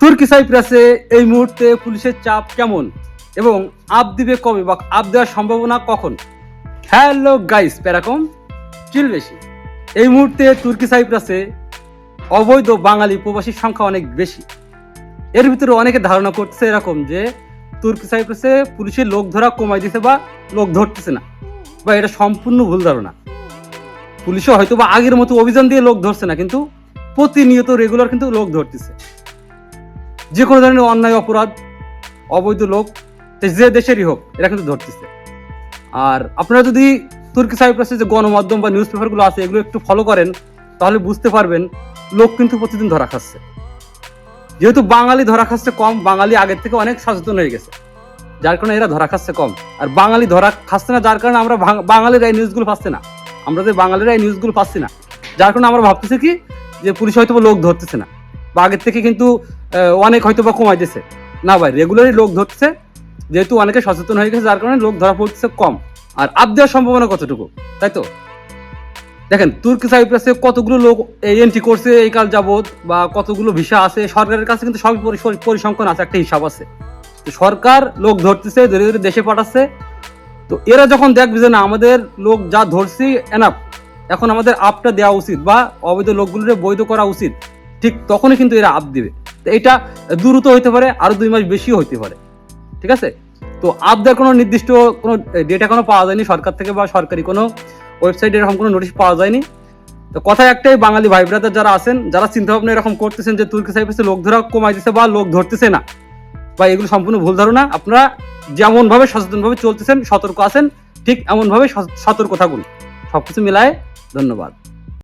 তুর্কি সাইপ্রাসে এই মুহূর্তে পুলিশের চাপ কেমন এবং আপ দিবে কবে বা আপ দেওয়ার সম্ভাবনা কখন? হ্যালো গাইস, প্যারাকম চিল বেশি। এই মুহূর্তে তুর্কি সাইপ্রাসে অবৈধ বাঙালি প্রবাসীর সংখ্যা অনেক বেশি। এর ভিতরে অনেকে ধারণা করছে এরকম যে তুর্কি সাইপ্রাসে পুলিশের লোক ধরা কমাই দিছে বা লোক ধরতেছে না, বা এটা সম্পূর্ণ ভুল ধারণা। পুলিশও হয়তো বা আগের মতো অভিযান দিয়ে লোক ধরছে না, কিন্তু প্রতিনিয়ত রেগুলার কিন্তু লোক ধরতেছে। যে কোনো ধরনের অন্যায় অপরাধ, অবৈধ লোক যে দেশেরই হোক, এরা কিন্তু ধরতেছে। আর আপনারা যদি তুর্কি সাইপ্রাসে যে গণমাধ্যম বা নিউজ পেপারগুলো আছে এগুলো একটু ফলো করেন, তাহলে বুঝতে পারবেন লোক কিন্তু প্রতিদিন ধরা খাচ্ছে। যেহেতু বাঙালি ধরা খাচ্ছে কম, বাঙালি আগের থেকে অনেক সচেতন হয়ে গেছে, যার কারণে এরা ধরা খাচ্ছে কম। আর বাঙালি ধরা খাচ্ছে না, যার কারণে আমরা বাঙালিরা এই নিউজগুলো পাচ্ছি না, আমরা যে বাঙালিরা এই নিউজগুলো পাচ্ছি না, যার কারণে আমরা ভাবতেছি কি যে পুলিশ হয়তো লোক ধরতেছে না, বা আগের থেকে কিন্তু অনেক হয়তো বা কমাইতেছে না। ভাই, রেগুলারই লোক ধরছে, যেহেতু অনেকে সচেতন হয়ে গেছে, যার কারণে লোক ধরা পড়তেছে কম। আর আপ দেওয়ার সম্ভাবনা কতটুকু, তাই তো দেখেন তুর্কি সাইপ্রাসে কতগুলো লোক এন্ট্রি করছে এই কাল যাবত, বা কতগুলো ভিসা আছে সরকারের কাছে, কিন্তু সব পরিসংখ্যান আছে, একটা হিসাব আছে। তো সরকার লোক ধরতেছে, ধীরে ধীরে দেশে পাঠাচ্ছে। তো এরা যখন দেখবে যে না আমাদের লোক যা ধরছি এনাফ, এখন আমাদের আপটা দেওয়া উচিত বা অবৈধ লোকগুলোকে বৈধ করা উচিত, ঠিক তখনই কিন্তু এরা আপ দিবে। তো এটা দ্রুত হইতে পারে, আরো 2 মাস বেশিও হইতে পারে, ঠিক আছে? তো আপ দেওয়ার কোনো নির্দিষ্ট কোনো ডেটা কোনো পাওয়া যায়নি সরকার থেকে, বা সরকারি কোনো ওয়েবসাইটে এরকম কোনো নোটিশ পাওয়া যায়নি। তো কথা একটাই, বাঙালি ভাই ব্রাদার যারা আছেন, যারা চিন্তা ভাবনা এরকম করতেছেন যে তুর্কি সাইপ্রাসে লোক ধরা কমাই দিচ্ছে বা লোক ধরতেছে না, বা এগুলো সম্পূর্ণ ভুল ধারণা। আপনারা যেমন ভাবে সচেতন ভাবে চলতেছেন, সতর্ক আছেন, ঠিক এমন ভাবে সতর্ক থাকুন। সবকিছু মিলায় ধন্যবাদ।